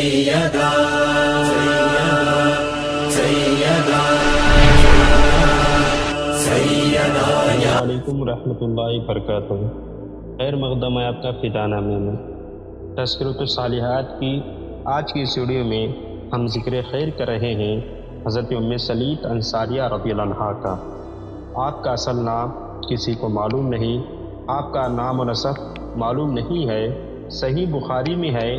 سیدہ السلام علیکم ورحمۃ اللہ وبرکاتہ۔ خیر مقدم ہے آپ کا فدانامہ میں تذکرۃ الصالحات کی آج کی اس ویڈیو میں ہم ذکر خیر کر رہے ہیں حضرت ام سلیت انصاریہ رضی اللہ عنہا کا۔ آپ کا اصل نام کسی کو معلوم نہیں، آپ کا نام و نسب معلوم نہیں ہے۔ صحیح بخاری میں ہے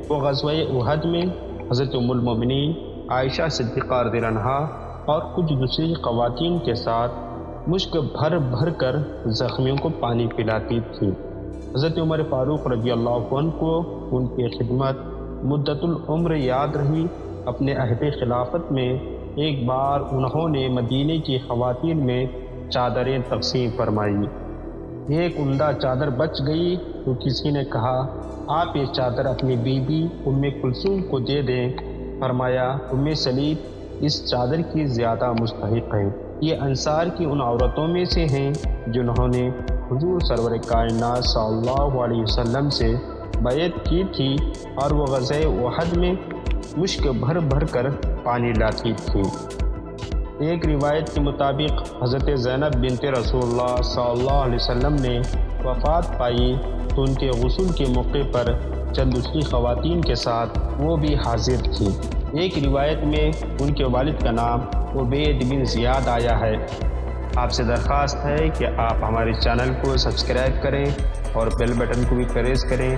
وہ غزوہ احد میں حضرت ام المؤمنین عائشہ صدیقہ رضی اللہ عنہا اور کچھ دوسری خواتین کے ساتھ مشک بھر بھر کر زخمیوں کو پانی پلاتی تھی۔ حضرت عمر فاروق رضی اللہ عنہ کو ان کی خدمت مدت العمر یاد رہی۔ اپنے عہد خلافت میں ایک بار انہوں نے مدینے کی خواتین میں چادریں تقسیم فرمائی۔ ایک عمدہ چادر بچ گئی تو کسی نے کہا آپ یہ چادر اپنی بیوی ام کلثوم کو دے دیں۔ فرمایا ام سلیت اس چادر کی زیادہ مستحق ہے۔ یہ انصار کی ان عورتوں میں سے ہیں جنہوں نے حضور سرور کائنات صلی اللہ علیہ وسلم سے بیعت کی تھی اور وہ غزوہ احد میں مشک بھر بھر کر پانی لاتی تھی۔ ایک روایت کے مطابق حضرت زینب بنت رسول اللہ صلی اللہ علیہ وسلم نے وفات پائی تو ان کے غسل کے موقع پر چند دوسری خواتین کے ساتھ وہ بھی حاضر تھی۔ ایک روایت میں ان کے والد کا نام عبید بن زیاد آیا ہے۔ آپ سے درخواست ہے کہ آپ ہمارے چینل کو سبسکرائب کریں اور بیل بٹن کو بھی پریس کریں